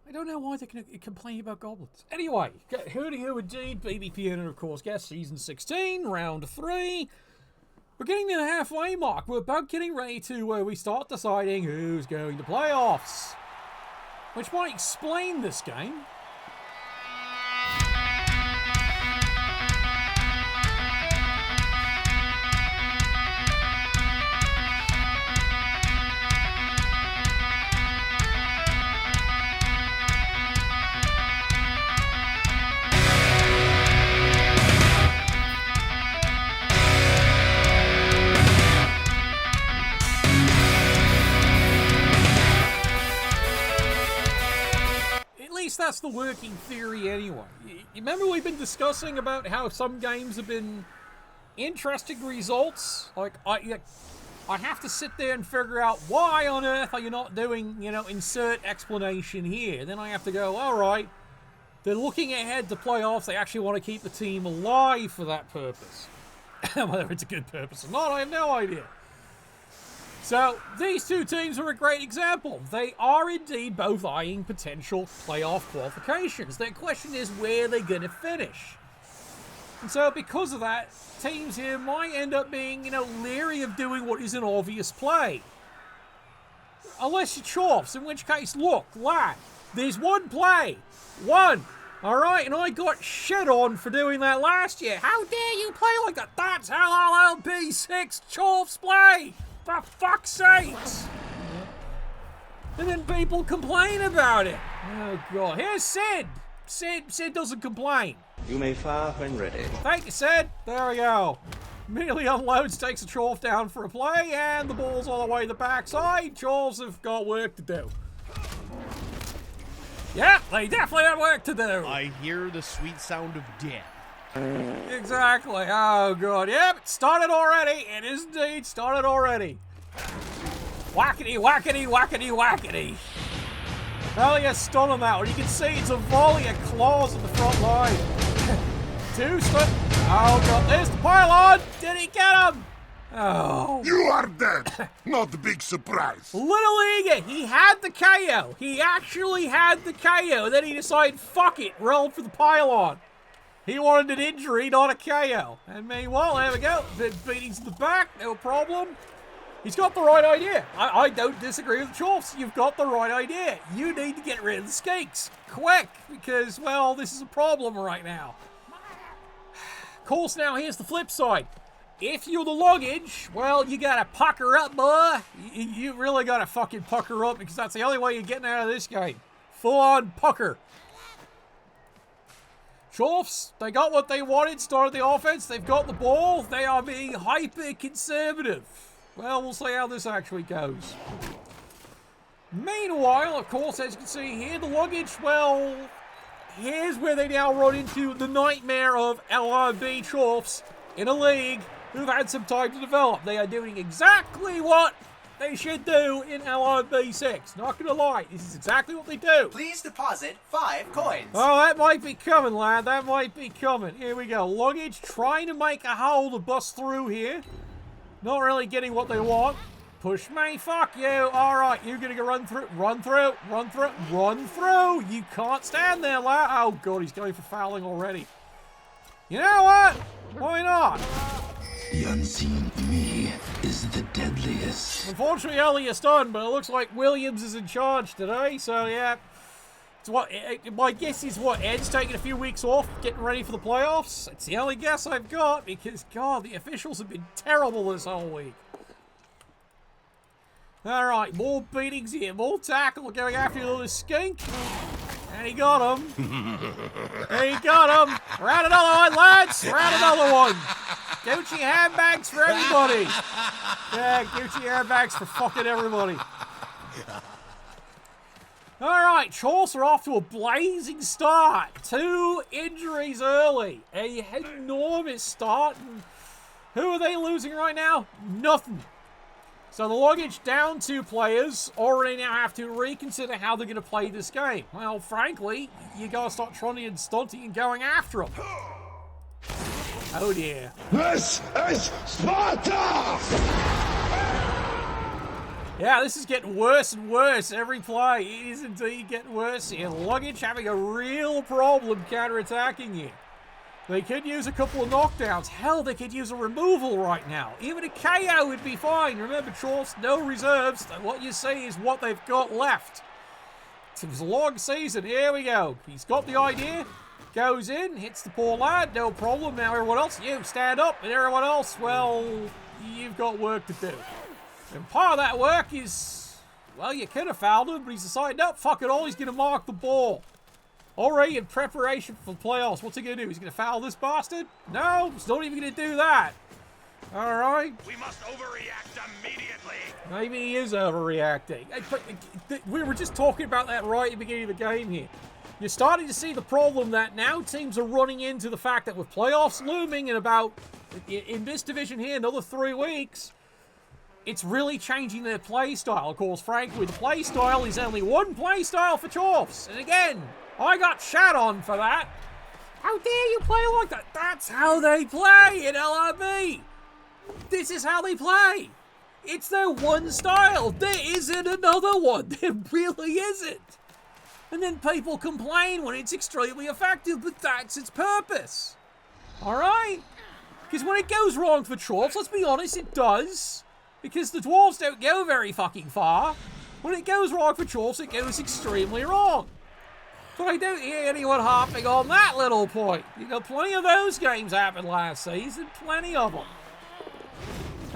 I don't know why they're going to complain about goblins. Anyway, who indeed, BBPN, and of course, guess Season 16, Round 3. We're getting to the halfway mark. We're about getting ready to where we start deciding who's going to playoffs. Which might explain this game. That's the working theory anyway. You remember we've been discussing about how some games have been interesting results? Like, I have to sit there and figure out why on earth are you not doing, insert explanation here. Then I have to go, all right, they're looking ahead to playoffs. They actually want to keep the team alive for that purpose. Whether it's a good purpose or not, I have no idea. So, these two teams are a great example. They are indeed both eyeing potential playoff qualifications. Their question is where they're going to finish. And so, because of that, teams here might end up being, leery of doing what is an obvious play. Unless you're Chorfs, in which case, look, lad, there's one play. One. Alright, and I got shit on for doing that last year. How dare you play like that? That's how LLB6 Chorfs play! For fuck's sakes! And then people complain about it. Oh god. Here's Sid. Sid doesn't complain. You may fire when ready. Thank you, Sid. There we go. Immediately unloads, takes a Chorf down for a play, and the ball's all the way to the backside. Chorfs have got work to do. Yeah, they definitely have work to do. I hear the sweet sound of death. Exactly. Oh, God. Yep, it started already. It is indeed started already. Whackety, whackety, whackety, whackety. Well, you stun on that one. You can see it's a volley of claws in the front line. Two slip. Oh, God. There's the pylon. Did he get him? Oh. You are dead. Not a big surprise. Little Eager, he had the KO. He actually had the KO. Then he decided, fuck it, rolled for the pylon. He wanted an injury, not a KO. And meanwhile, there we go. Beatings to the back, no problem. He's got the right idea. I don't disagree with Chorfs. You've got the right idea. You need to get rid of the skinks. Quick, because, well, this is a problem right now. Of course, now here's the flip side. If you're the luggage, well, you gotta pucker up, boy. You really gotta fucking pucker up, because that's the only way you're getting out of this game. Full-on pucker. Chorfs, they got what they wanted, started the offense, they've got the ball, they are being hyper-conservative. Well, we'll see how this actually goes. Meanwhile, of course, as you can see here, the luggage, well, here's where they now run into the nightmare of LRB Chorfs in a league who've had some time to develop. They are doing exactly what they should do in LRB6. Not gonna lie, this is exactly what they do. Please deposit 5 coins. Oh, that might be coming, lad. That might be coming. Here we go. Luggage trying to make a hole to bust through here. Not really getting what they want. Push me. Fuck you. All right, you're gonna go run through. Run through. Run through. Run through. You can't stand there, lad. Oh, God, he's going for fouling already. You know what? Why not? The unseen me is the deadliest. Unfortunately, Elliot's done, but it looks like Williams is in charge today, so yeah. It's what, my guess is what, Ed's taking a few weeks off, getting ready for the playoffs? It's the only guess I've got, because, God, the officials have been terrible this whole week. Alright, more beatings here, more tackle, going after the little skink. And he got him. And he got him. Round another one, lads. Round another one. Gucci handbags for everybody. Yeah, Gucci handbags for fucking everybody. Alright, Chorfs are off to a blazing start. 2 injuries early. A enormous start. And who are they losing right now? Nothing. So the luggage down 2 players already now have to reconsider how they're going to play this game. Well, frankly, you got to start trotting and stunting and going after them. Oh dear. This is Sparta! Yeah, this is getting worse and worse every play. It is indeed getting worse here. Luggage having a real problem counter-attacking you. They could use a couple of knockdowns. Hell, they could use a removal right now. Even a KO would be fine. Remember, Chorfs, no reserves. What you see is what they've got left. It was a long season. Here we go. He's got the idea. Goes in, hits the poor lad. No problem. Now everyone else, you stand up. And everyone else, well, you've got work to do. And part of that work is, well, you could have fouled him, but he's decided, no, fuck it all. He's going to mark the ball. Already in preparation for the playoffs. What's he going to do? He's going to foul this bastard? No, he's not even going to do that. All right. We must overreact immediately. Maybe he is overreacting. We were just talking about that right at the beginning of the game here. You're starting to see the problem that now teams are running into the fact that with playoffs looming in this division here, another 3 weeks, it's really changing their play style. Of course, frankly, the play style is only one play style for Chorfs. And again, I got shat on for that. How dare you play like that? That's how they play in LRB. This is how they play. It's their one style. There isn't another one. There really isn't. And then people complain when it's extremely effective, but that's its purpose. Alright? Because when it goes wrong for Chorfs, let's be honest, it does. Because the dwarves don't go very fucking far. When it goes wrong for Chorfs, it goes extremely wrong. But I don't hear anyone harping on that little point. You know, plenty of those games happened last season. Plenty of them.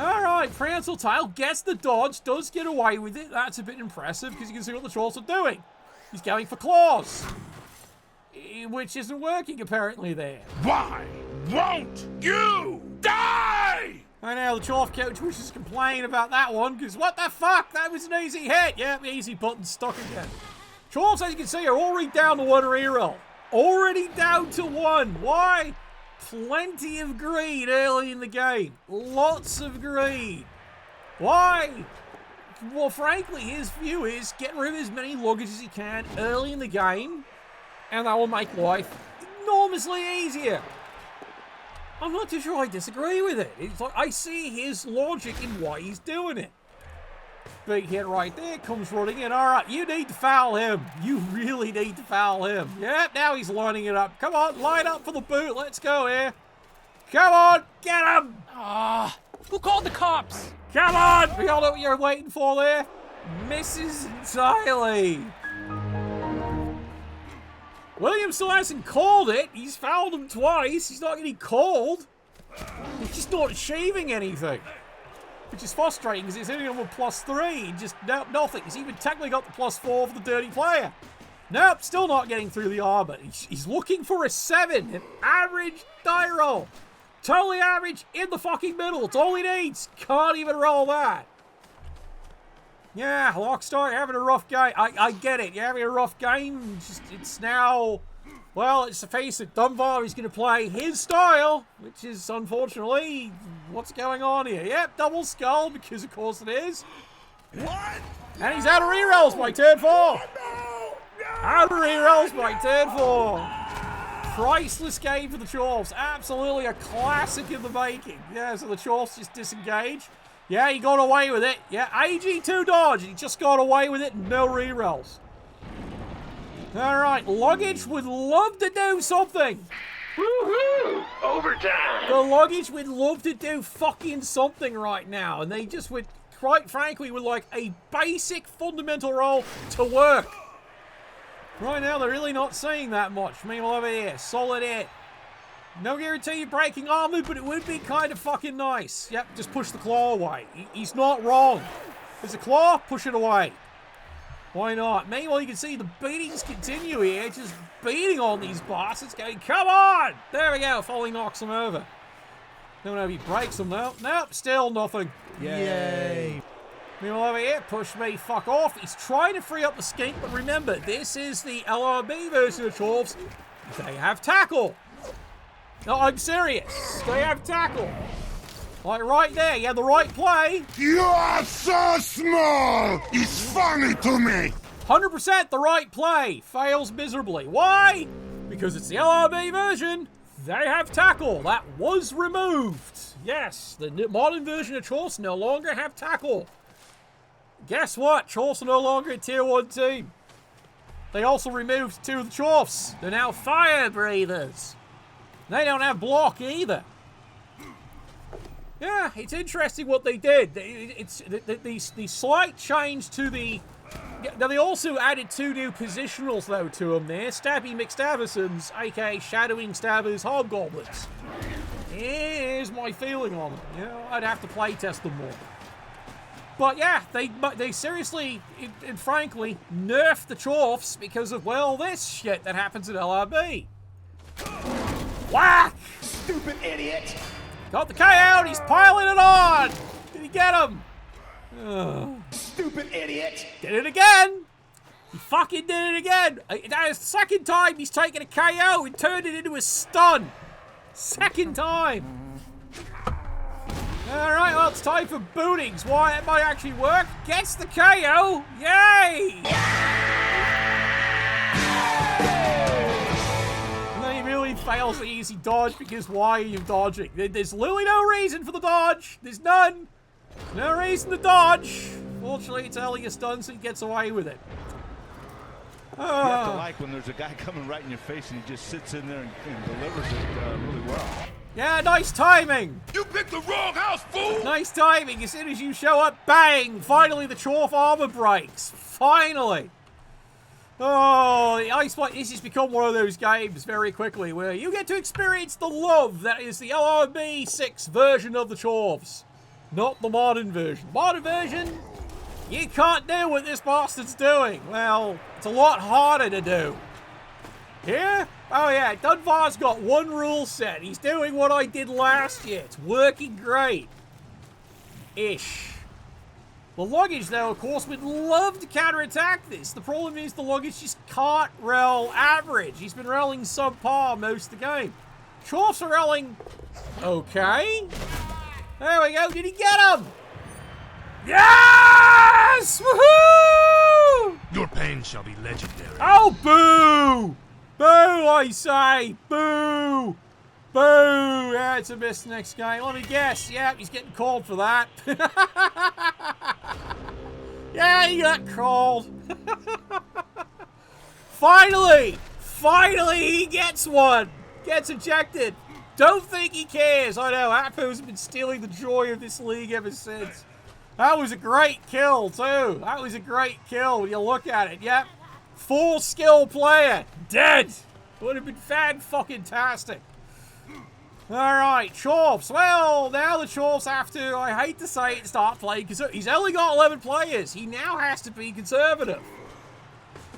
Alright, Prehensile Tail gets the dodge, does get away with it. That's a bit impressive because you can see what the Chorfs are doing. He's going for claws. Which isn't working apparently there. Why won't you die? I know, the Chorf coach wishes to complain about that one because what the fuck? That was an easy hit. Yep, easy button stuck again. Chorfs, as you can see, are already down to 1 reroll. Already down to 1. Why? Plenty of greed early in the game. Lots of greed. Why? Well, frankly, his view is get rid of as many luggage as he can early in the game, and that will make life enormously easier. I'm not too sure I disagree with it. It's like I see his logic in why he's doing it. Big hit right there, comes running in. All right, you need to foul him. You really need to foul him. Yep, now he's lining it up. Come on, line up for the boot. Let's go here. Come on, get him. Who called the cops? Come on. We all know what you're waiting for there. Misses entirely. Williams still hasn't called it. He's fouled him twice. He's not getting called. He's just not achieving anything. Which is frustrating because he's hitting him with +3. Just nothing. He's even technically got the +4 for the dirty player. Nope, still not getting through the armor. He's looking for a 7. An average die roll. Totally average in the fucking middle. It's all he needs. Can't even roll that. Yeah, Lockstar, you're having a rough game. I get it. You're having a rough game. It's now... Well, let's face it, Dunbar is going to play his style, which is, unfortunately, what's going on here. Yep, double skull, because of course it is. What? And he's out of rerolls by turn 4. Out of rerolls by turn 4. Priceless game for the Chorfs. Absolutely a classic in the making. Yeah, so the Chorfs just disengage. Yeah, he got away with it. Yeah, AG2 dodge. He just got away with it. No rerolls. Alright, Luggage would love to do something. Woohoo! Overtime! The Luggage would love to do fucking something right now. And they just would, quite frankly, would like a basic fundamental roll to work. Right now, they're really not seeing that much. Meanwhile, over here, solid hit. No guarantee you're breaking armor, but it would be kind of fucking nice. Yep, just push the claw away. He's not wrong. There's a claw, push it away. Why not? Meanwhile, you can see the beatings continue here. Just beating on these bastards. Going, come on! There we go. Foley knocks him over. Don't know if he breaks them though. Nope, still nothing. Yay. Meanwhile, over here, push me, fuck off. He's trying to free up the skink, but remember, this is the LRB version of Chorfs. They have tackle. No, I'm serious. They have tackle. Like right there, you had the right play. You are so small! It's funny to me! 100% the right play. Fails miserably. Why? Because it's the LRB version. They have tackle. That was removed. Yes, the modern version of Chorfs no longer have tackle. guess what? Chorfs are no longer a tier 1 team. They also removed 2 of the Chorfs. They're now fire breathers. They don't have block either. Yeah, it's interesting what they did. It's the slight change to the... Now, they also added 2 new positionals, though, to them there. Stabby McStabbersons, a.k.a. Shadowing Stabbers Hobgoblins. Here's my feeling on them. You know, I'd have to play test them more. But yeah, they seriously and frankly nerfed the Chorfs because of, well, this shit that happens at LRB. Whack! Stupid idiot. Got the KO, he's piling it on! Did he get him? Ugh. Stupid idiot. Did it again! He fucking did it again! That is the second time he's taken a KO and turned it into a stun! Second time! Alright, well, it's time for bootings. Why, it might actually work. Gets the KO! Yay! And then he really fails the easy dodge because why are you dodging? There's literally no reason for the dodge. There's none. No reason to dodge. Fortunately, it's only a stun, so he gets away with it. You have to like when there's a guy coming right in your face and he just sits in there and delivers it really well. Yeah, nice timing. You picked the wrong house, fool! Nice timing. As soon as you show up, bang! Finally, the Chorf armor breaks. Finally. Oh, the Ice Fight. This has become one of those games very quickly where you get to experience the love that is the LRB 6 version of the Chorfs. Not the modern version. Modern version, you can't do what this bastard's doing. Well, it's a lot harder to do. Here? Oh yeah, Dunvar's got one rule set. He's doing what I did last year. It's working great. Ish. The luggage, though, of course, would love to counterattack this. The problem is the luggage just can't rel average. He's been relling subpar most of the game. Chorfs are relling okay. There we go. Did he get him? Yes! Woohoo! Your pain shall be legendary. Oh, boo! Boo, I say! Boo! Boo! Yeah, it's a miss next game. Let me guess. Yeah, he's getting called for that. Yeah, he got called. Finally! Finally, he gets one! Gets ejected. Don't think he cares. I know, Apo's been stealing the joy of this league ever since. That was a great kill, too. That was a great kill when you look at it. Yep. Full skill player. Dead. Would have been fan-fucking-tastic. Alright, Chorfs. Well, now the Chorfs have to, I hate to say it, start playing because he's only got 11 players. He now has to be conservative.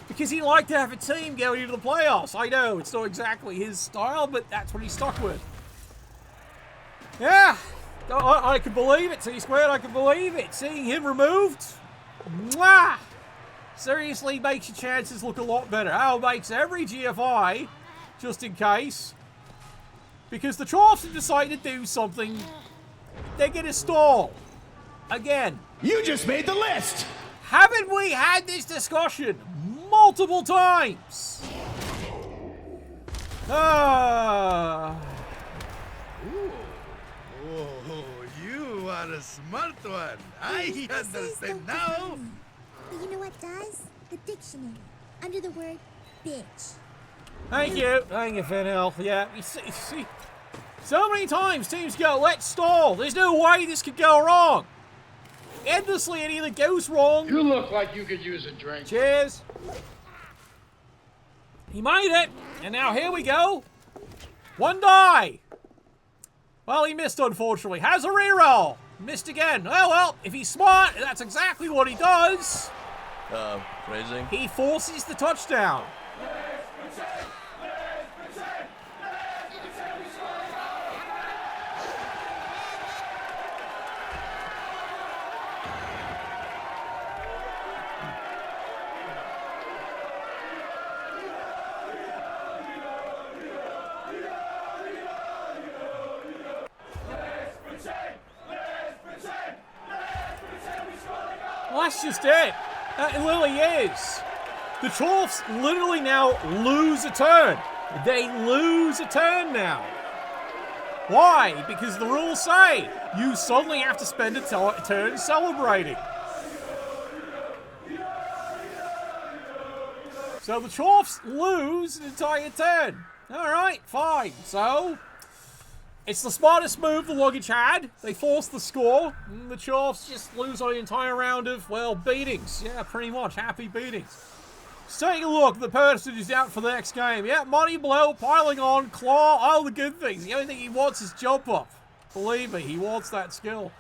Because he'd like to have a team going into the playoffs. I know, it's not exactly his style, but that's what he's stuck with. Yeah. I can believe it, T-Squared. I can believe it. Seeing him removed, mwah, seriously makes your chances look a lot better. Oh, makes every GFI, just in case. Because the Chorfs have decided to do something. They're going to stall. Again. You just made the list! Haven't we had this discussion multiple times? Oh, you are a smart one. I understand now. But you know what does? The dictionary. Under the word bitch. Thank you, Finel. Yeah, you see, so many times teams go, let's stall. There's no way this could go wrong. Endlessly, it either goes wrong. You look like you could use a drink. Cheers. He made it, and now here we go. One die. Well, he missed, unfortunately. Has a reroll. Missed again. Oh, well, if he's smart, that's exactly what he does. Phrasing. He forces the touchdown. Well, that's just it. That literally is. The Chorfs literally now lose a turn. They lose a turn now. Why? Because the rules say you suddenly have to spend a turn celebrating. So the Chorfs lose an entire turn. Alright, fine. So, it's the smartest move the luggage had. They forced the score. And the Chorfs just lose on an entire round of, well, beatings. Yeah, pretty much. Happy beatings. Let's take a look at the person who's out for the next game. Yeah, Money Blow, piling on, claw, all the good things. The only thing he wants is jump up. Believe me, he wants that skill.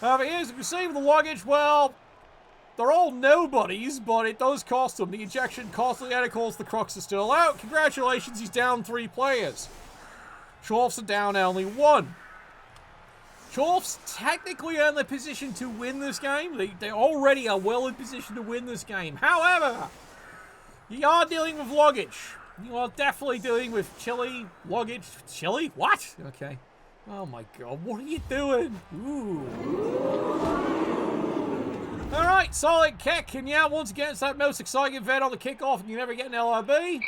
However, here's receiving the luggage. Well, they're all nobodies, but it does cost them. The ejection costly, and of course the Crux are still out. Congratulations, he's down 3 players. Chorfs are down only 1. Chorfs technically are in the position to win this game. They already are well in position to win this game. However, you are dealing with luggage. You are definitely dealing with chili, luggage. Chili? What? Okay. Oh my god, what are you doing? Ooh. Alright, solid kick, and yeah, once again, it's that most exciting event on the kickoff, and you never get an LRB.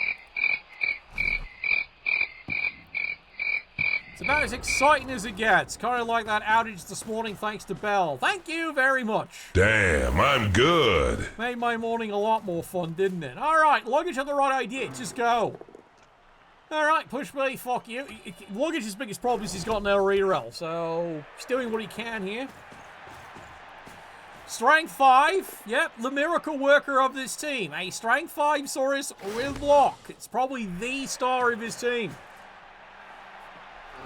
It's about as exciting as it gets. Kind of like that outage this morning thanks to Bell. Thank you very much. Damn, I'm good. Made my morning a lot more fun, didn't it? Alright, luggage had the right idea, just go. Alright, push me, fuck you. Luggage's biggest problem is he's got no reroll, so he's doing what he can here. Strength 5, yep, the miracle worker of this team. A Strength 5 Saurus with lock. It's probably the star of his team.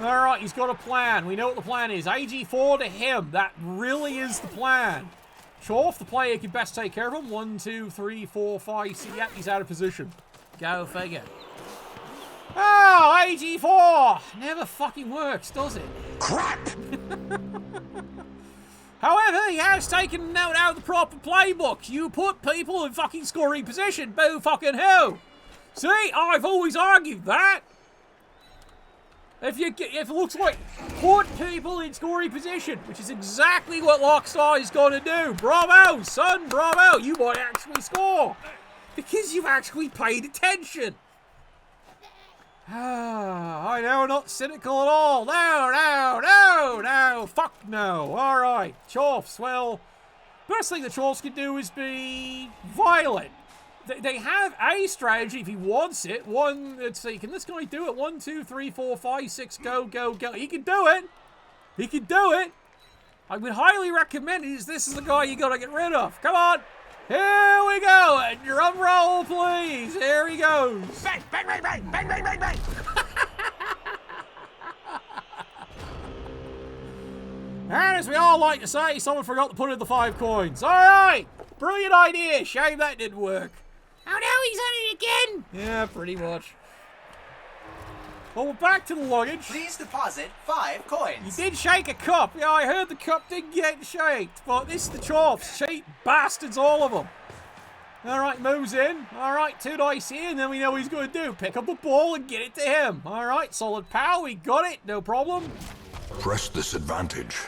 Alright, he's got a plan. We know what the plan is. AG4 to him. That really is the plan. Chorf, the player, can best take care of him. 1, 2, 3, 4, 5, 6. Yep, he's out of position. Go figure. Oh, AG4! Never fucking works, does it? Crap! However, he has taken a note out of the proper playbook. You put people in fucking scoring position. Boo fucking who? See, I've always argued that. If it looks like put people in scoring position, which is exactly what Lockstar is going to do. Bravo, son, bravo. You might actually score. Because you've actually paid attention. I know, not cynical at all. No, fuck no. Alright, Chorfs, well, best thing the Chorfs can do is be violent. They have a strategy if he wants it. Let's see, can this guy do it? 1, 2, 3, 4, 5, 6, go. He can do it. He can do it. I would highly recommend it. This is the guy you gotta get rid of. Come on. Here we go. Drum roll, please. Here he goes. Bang, bang, bang, bang, bang, bang, bang, bang. And as we all like to say, someone forgot to put in the 5 coins. All right. Brilliant idea. Shame that didn't work. Oh no, he's on it again. Yeah, pretty much. Well, we're back to the luggage. Please deposit 5 coins. You did shake a cup. Yeah, I heard the cup did get shaked. But this is the Chorfs. Cheap bastards, all of them. All right, moves in. All right, 2 dice here, and then we know what he's going to do. Pick up a ball and get it to him. All right, solid power. We got it. No problem. Press this advantage.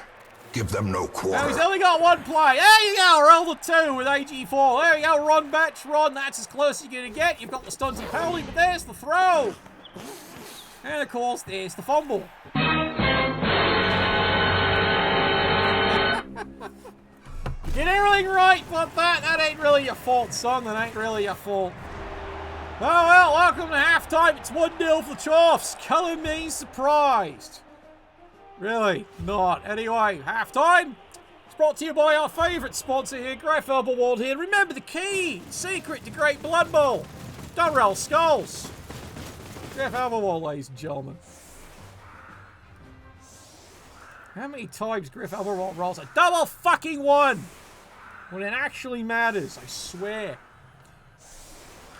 Give them no quarter. Now he's only got 1 play. There you go. Roll the 2 with AG4. There you go. Run, Batch, run. That's as close as you're going to get. You've got the stunty penalty, but there's the throw. And of course, there's the fumble. You did everything right, but that ain't really your fault, son. That ain't really your fault. Oh well, welcome to halftime. It's 1-0 for the Chorfs. Killing me surprised. Really? Not. Anyway, halftime. It's brought to you by our favourite sponsor here, Graf Elberwald here. Remember the key, secret to great Blood Bowl. Don't roll skulls. Graf Elberwald, ladies and gentlemen. How many times Griff Elberwald rolls a double fucking 1 when it actually matters? I swear.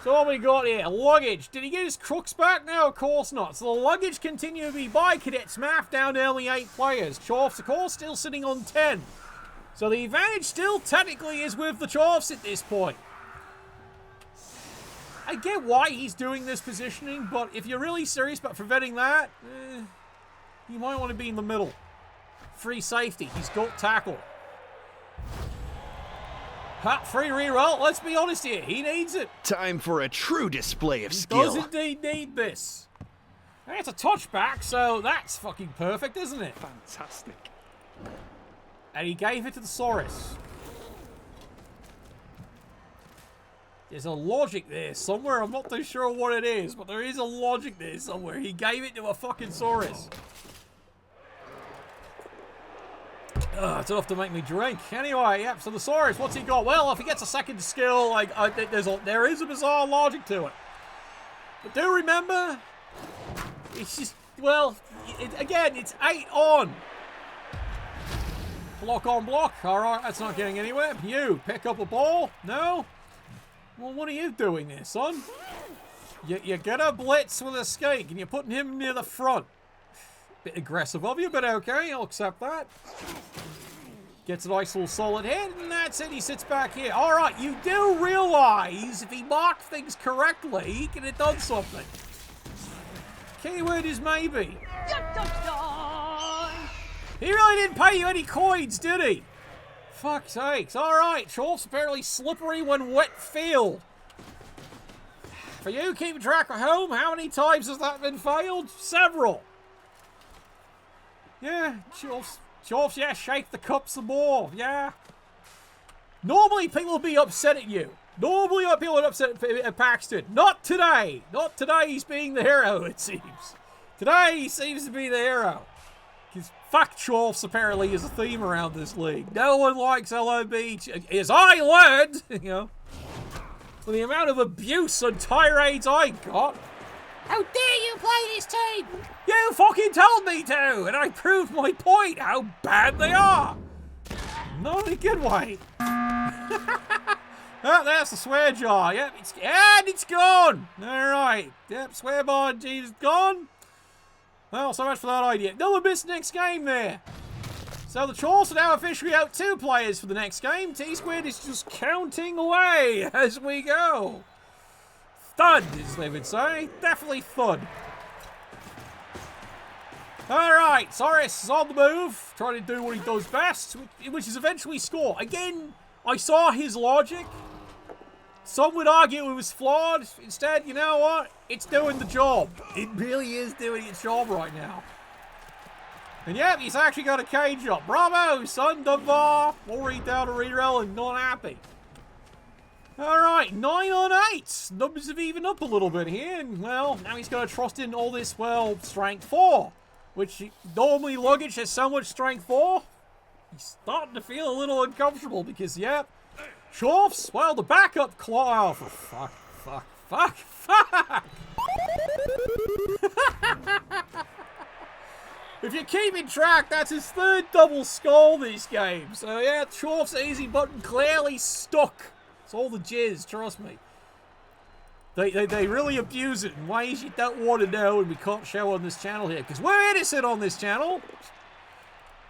So what we got here? Luggage. Did he get his crooks back? No, of course not. So the luggage continue to be by Cadet Smaff down to only 8 players. Chorfs, of course, still sitting on 10. So the advantage still technically is with the Chorfs at this point. I get why he's doing this positioning, but if you're really serious about preventing that, you might want to be in the middle. Free safety. He's got tackle. Free reroll. Let's be honest here. He needs it. Time for a true display of He skill. does indeed need this. And it's a touchback, so that's fucking perfect, isn't it? Fantastic. And he gave it to the Saurus. There's a logic there somewhere. I'm not too sure what it is, but there is a logic there somewhere. He gave it to a fucking Saurus. It's enough to make me drink. Anyway, yep, so the Saurus, what's he got? Well, if he gets a second skill, like, there is a bizarre logic to it. But do remember, it's just, well, again, it's 8 on. Block on block. Alright, that's not getting anywhere. You, pick up a ball? No? Well, what are you doing there, son? You get a blitz with a skate, and you're putting him near the front. Bit aggressive of you, but okay, I'll accept that. Gets a nice little solid hit, and that's it. He sits back here. Alright, you do realize if he marked things correctly, he could have done something. Keyword is maybe. He really didn't pay you any coins, did he? Fuck's sakes. Alright, Chorfs apparently slippery when wet field. For you keeping track at home, how many times has that been failed? Several. Yeah, Chorfs, yeah, shake the cup some more, yeah. Normally people will be upset at you. Normally people are upset at Paxton. Not today. Not today he's being the hero, it seems. Today he seems to be the hero. Because fuck Chorfs apparently is a theme around this league. No one likes LOB, as I learned, you know. For the amount of abuse and tirades I got. How dare you play this team? You fucking told me to, and I proved my point, how bad they are. Not in a good way. Oh, there's the swear jar. Yep, it's gone. Alright. Yep, swear bar G's gone. Well, so much for that idea. No one missed next game there. So the Chorfs are now officially out 2 players for the next game. T-Squared is just counting away as we go. Thud, as they would say. Definitely thud. Alright, Saurus is on the move. Trying to do what he does best, which is eventually score. Again, I saw his logic. Some would argue it was flawed. Instead, you know what? It's doing the job. It really is doing its job right now. And yep, he's actually got a cage up. Bravo, son, Dunbar. We'll read down a reroll and not happy. Alright, 9 on 8. Numbers have evened up a little bit here. And, well, now he's got to trust in all this, well, strength 4. Which normally luggage has so much strength 4. He's starting to feel a little uncomfortable because, yep, Chorfs, well, the backup claw. Oh, for fuck. If you're keeping track, that's his 3rd double skull this game. So, yeah, Chorfs' easy button clearly stuck. It's all the jizz, trust me. They really abuse it in ways you don't want to know and we can't show on this channel here, because we're innocent on this channel.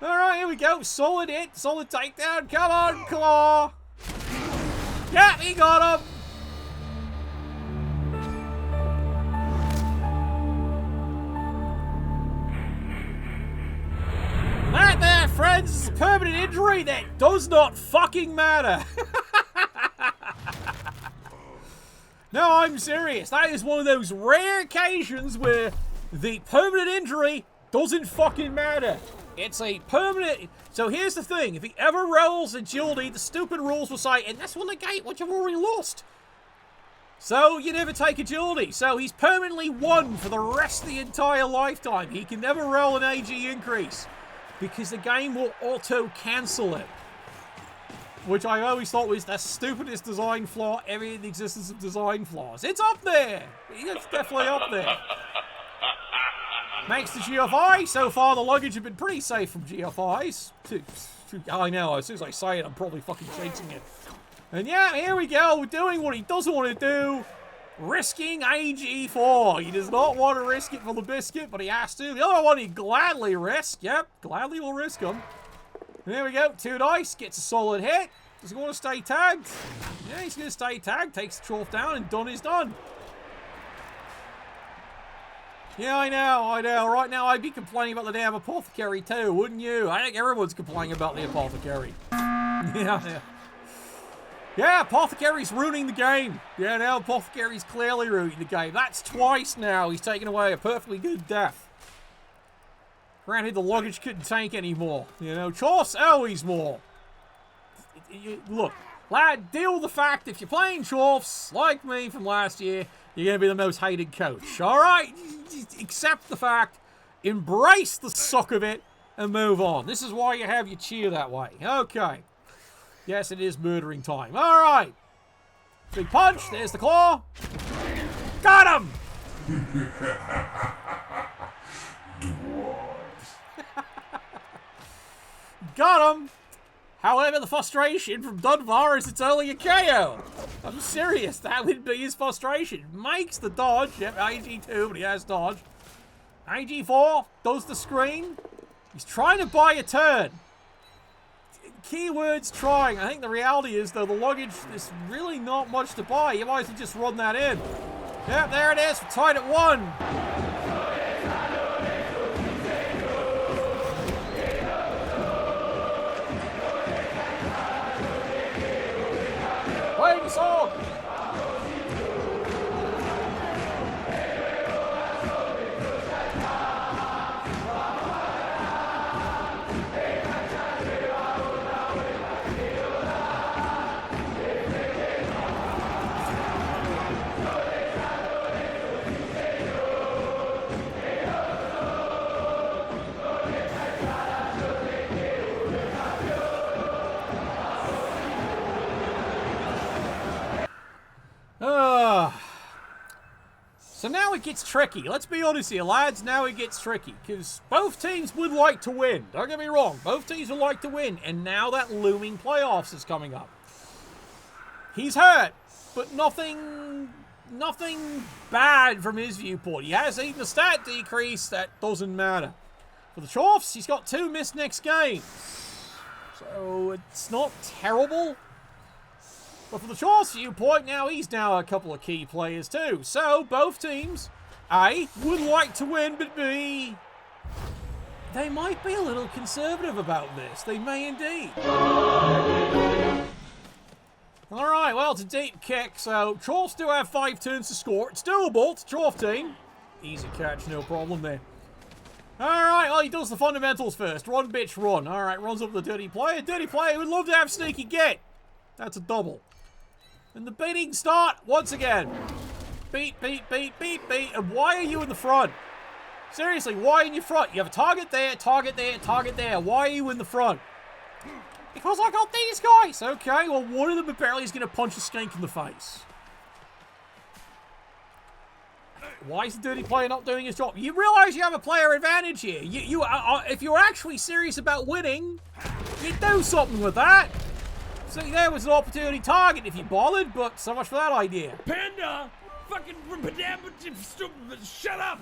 Alright, here we go. Solid hit, solid takedown. Come on, claw. Yeah, he got him. That there, friends, is a permanent injury that does not fucking matter. No, I'm serious. That is one of those rare occasions where the permanent injury doesn't fucking matter. It's a permanent... So here's the thing. If he ever rolls agility, the stupid rules will say, and that's one negate what you've already lost. So you never take agility. So he's permanently 1 for the rest of the entire lifetime. He can never roll an AG increase because the game will auto-cancel it. Which I always thought was the stupidest design flaw ever in the existence of design flaws. It's up there! It's definitely up there. Makes the GFI. So far, the luggage have been pretty safe from GFIs. I know, as soon as I say it, I'm probably fucking chasing it. And yeah, here we go. We're doing what he doesn't want to do. Risking AG4. He does not want to risk it for the biscuit, but he has to. The other one he'd gladly risk. Yep, gladly will risk him. There we go, 2 dice, gets a solid hit. Does he want to stay tagged? Yeah, he's going to stay tagged, takes the Chorf down, and done is done. Yeah, I know. Right now I'd be complaining about the damn apothecary too, wouldn't you? I think everyone's complaining about the apothecary. Yeah. Yeah, apothecary's ruining the game. Yeah, now apothecary's clearly ruining the game. That's twice now he's taken away a perfectly good death. Granted, the luggage couldn't take anymore. You know, Chorfs always more. Look, Lad, deal with the fact if you're playing Chorfs, like me from last year, you're going to be the most hated coach. All right? Accept the fact, embrace the suck of it, and move on. This is why you have your cheer that way. Okay. Yes, it is murdering time. All right. Big punch. There's the claw. Got him! Got him! However, the frustration from Dunbar is it's only a KO. I'm serious, that would be his frustration. Makes the dodge. Yep, AG2, but he has dodge. AG4 does the screen. He's trying to buy a turn. Keywords trying. I think the reality is, though, the luggage, there's really not much to buy. You might as well just run that in. Yep, there it is. We're tied at 1. Play the song! So now it gets tricky. Let's be honest here, lads. Now it gets tricky. Because both teams would like to win. Don't get me wrong. Both teams would like to win. And now that looming playoffs is coming up. He's hurt. But nothing bad from his viewpoint. He has eaten a stat decrease. That doesn't matter. For the Chorfs, he's got 2 missed next games. So it's not terrible. But for the Chorfs viewpoint, he's now a couple of key players too. So, both teams, A, would like to win, but B, they might be a little conservative about this. They may indeed. Alright, well, it's a deep kick, so Chorfs do have 5 turns to score. It's doable, it's a Chorf team. Easy catch, no problem there. Alright, well, he does the fundamentals first. Run, bitch, run. Alright, runs up the dirty player. Dirty player would love to have sneaky get. That's a double. And the beating start once again. Beat, beat, beat, beat, beat. And why are you in the front? Seriously, why in your front? You have a target there, target there, target there. Why are you in the front? Because I got these guys. Okay, well, one of them apparently is going to punch a skink in the face. Why is the dirty player not doing his job? You realize you have a player advantage here. If you're actually serious about winning, you'd do something with that. See, there was an opportunity target if you bothered, but so much for that idea. Panda! Fucking shut up!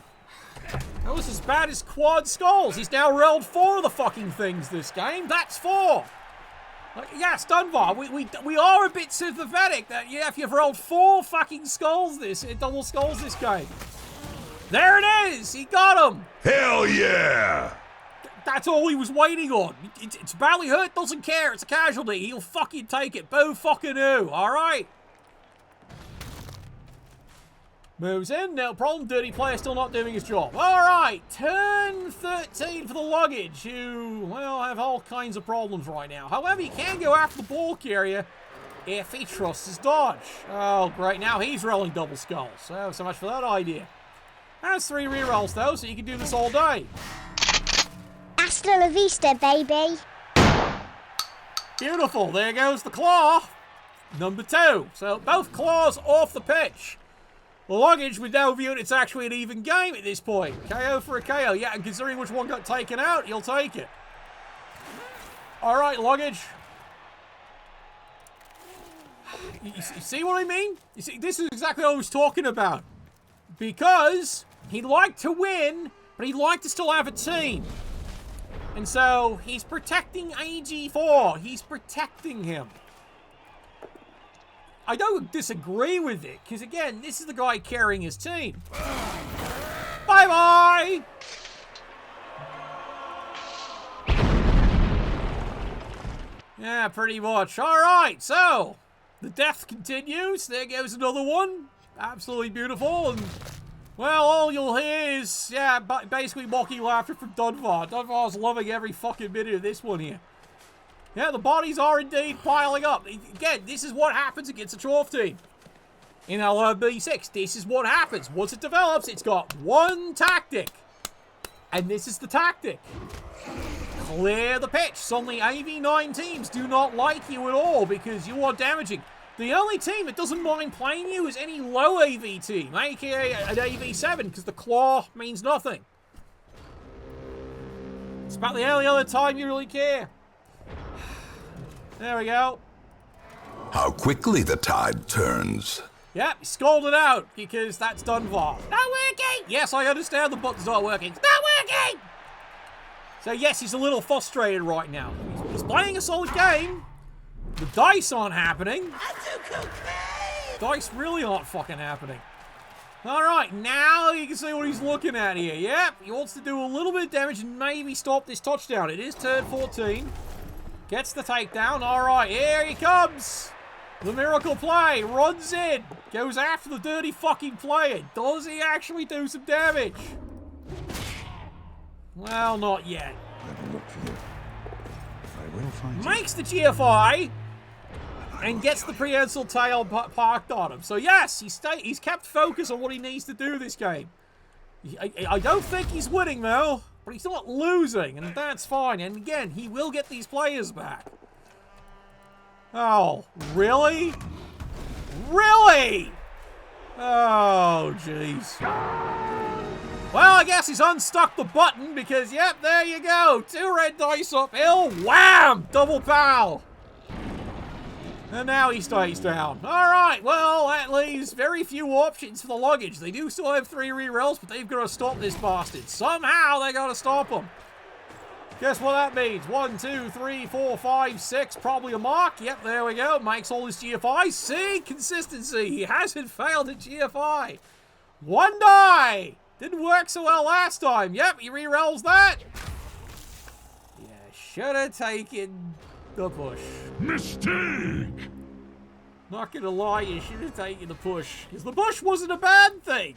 That was as bad as quad skulls. He's now rolled 4 of the fucking things this game. That's 4. Like, yes, Dunbar, we are a bit sympathetic that, yeah, if you've rolled 4 fucking skulls double skulls this game. There it is! He got him! Hell yeah! That's all he was waiting on. It's badly hurt, doesn't care. It's a casualty. He'll fucking take it. Boo fucking who. Alright. Moves in. No problem. Dirty player still not doing his job. Alright. Turn 13 for the luggage, who, well, have all kinds of problems right now. However, he can go after the ball carrier if he trusts his dodge. Oh, great. Now he's rolling double skulls. So much for that idea. Has 3 rerolls, though, so you can do this all day. Hasta la vista, baby. Beautiful. There goes the claw. Number 2. So both claws off the pitch. The luggage, we now view it's actually an even game at this point. KO for a KO. Yeah, and considering which one got taken out, you'll take it. All right, luggage. You see what I mean? You see, this is exactly what I was talking about. Because he'd like to win, but he'd like to still have a team. And so, he's protecting AG4. He's protecting him. I don't disagree with it, because again, this is the guy carrying his team. Bye-bye! Yeah, pretty much. Alright, so, the death continues. There goes another one. Absolutely beautiful, and well, all you'll hear is, yeah, basically mocking laughter from Dunbar. Dunbar's loving every fucking minute of this one here. Yeah, the bodies are indeed piling up. Again, this is what happens against a Chorf team. In LRB6, this is what happens. Once it develops, it's got one tactic. And this is the tactic. Clear the pitch. Suddenly, AV9 teams do not like you at all because you are damaging. The only team that doesn't mind playing you is any low AV team, aka an AV7, because the claw means nothing. It's about the only other time you really care. There we go. How quickly the tide turns. Yep, scolded out because that's done for. Not working! Yes, I understand the button's not working. It's not working! So yes, he's a little frustrated right now. He's playing a solid game. The dice aren't happening. Dice really aren't fucking happening. Alright, now you can see what he's looking at here. Yep, he wants to do a little bit of damage and maybe stop this touchdown. It is turn 14. Gets the takedown. Alright, here he comes. The miracle play. Runs in. Goes after the dirty fucking player. Does he actually do some damage? Well, not yet. Makes the GFI and gets the prehensile tail parked on him. So yes, he's kept focus on what he needs to do this game. I don't think he's winning though, but he's not losing, and that's fine. And again, he will get these players back. Oh, really? Really? Oh, jeez. Well, I guess he's unstuck the button because, yep, there you go. 2 red dice uphill. Wham! Double pow. And now he stays down. All right, well, that leaves very few options for the luggage. They do still have 3 rerolls, but they've got to stop this bastard. Somehow they got to stop him. Guess what that means? 1, 2, 3, 4, 5, 6. Probably a mark. Yep, there we go. Makes all his GFI. See? Consistency. He hasn't failed at GFI. 1 die. Didn't work so well last time. Yep, he re-rolls that. Yeah, should have taken the push. Mistake! Not gonna lie, you should have taken the push. Because the push wasn't a bad thing.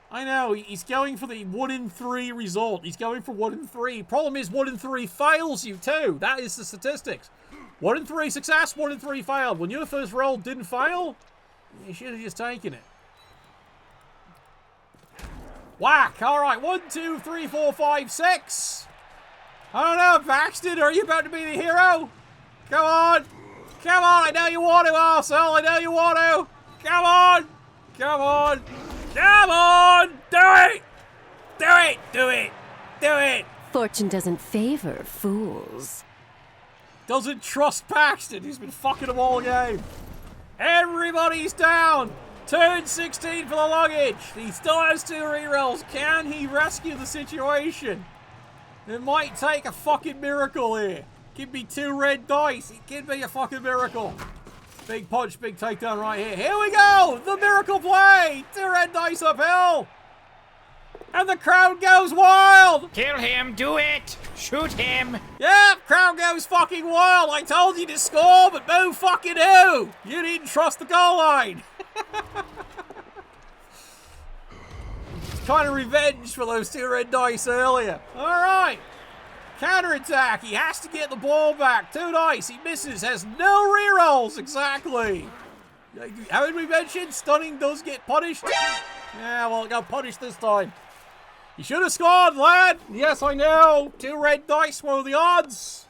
I know, he's going for the 1 in 3 result. He's going for 1 in 3. Problem is 1 in 3 fails you too. That is the statistics. 1 in 3 success, 1 in 3 failed. When your first roll didn't fail, you should have just taken it. Whack! Alright, 1, 2, 3, 4, 5, 6. I don't know, Baxton, are you about to be the hero? Come on! Come on, I know you want to, arsehole, I know you want to! Come on! Come on! Come on! Do it! Do it! Do it! Do it! Fortune doesn't favor fools. Doesn't trust Paxton. He's been fucking them all game. Everybody's down. Turn 16 for the luggage. He still has 2 rerolls. Can he rescue the situation? It might take a fucking miracle here. Give me 2 red dice. It could be a fucking miracle. Big punch, big takedown right here. Here we go! The miracle play! 2 red dice uphill! And the crowd goes wild! Kill him, do it! Shoot him! Yep, crowd goes fucking wild. I told you to score, but no fucking who! You didn't trust the goal line. It's kind of revenge for those 2 red dice earlier. Alright. Counterattack. He has to get the ball back. 2 dice. He misses. Has no rerolls. Exactly. Haven't we mentioned stunning does get punished? Yeah, well, it got punished this time. You should have scored, lad. Yes, I know. 2 red dice. What are the odds?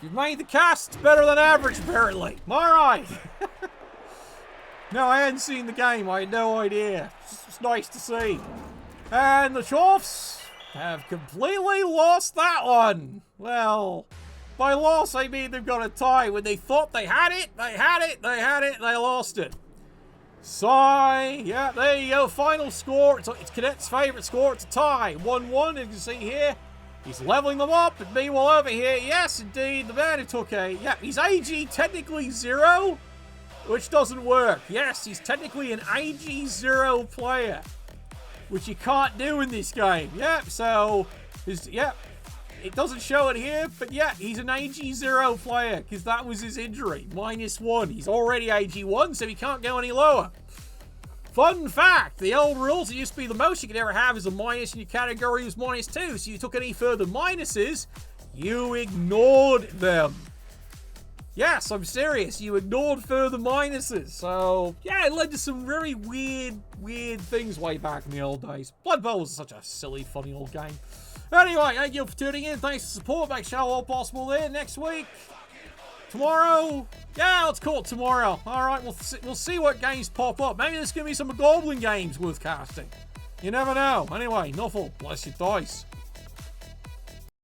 You've made the cast better than average, apparently. Alright. No, I hadn't seen the game. I had no idea. It's nice to see. And the Chorfs have completely lost that one. Well, by loss, I mean they've got a tie. When they thought they had it, they had it, they had it, they lost it. Sigh. Yeah, there you go. Final score. It's Cadet's favorite score. It's a tie. 1-1, as you can see here. He's leveling them up. And meanwhile over here, yes, indeed, the man who took a... Yeah, he's AG technically 0, which doesn't work. Yes, he's technically an AG 0 player, which you can't do in this game. Yep, so, it doesn't show it here, but yeah, he's an AG0 player, because that was his injury. -1. He's already AG1, so he can't go any lower. Fun fact, the old rules, it used to be the most you could ever have is a minus in your category was -2, so you took any further minuses, You ignored them. Yes, I'm serious. You ignored further minuses. So, yeah, it led to some very weird things way back in the old days. Blood Bowl was such a silly, funny old game. Anyway, thank you for tuning in. Thanks for the support. Make sure all possible there. Next week, tomorrow. Yeah, let's call it tomorrow. All right, we'll see what games pop up. Maybe there's going to be some Goblin games worth casting. You never know. Anyway, Nuffle, bless your dice.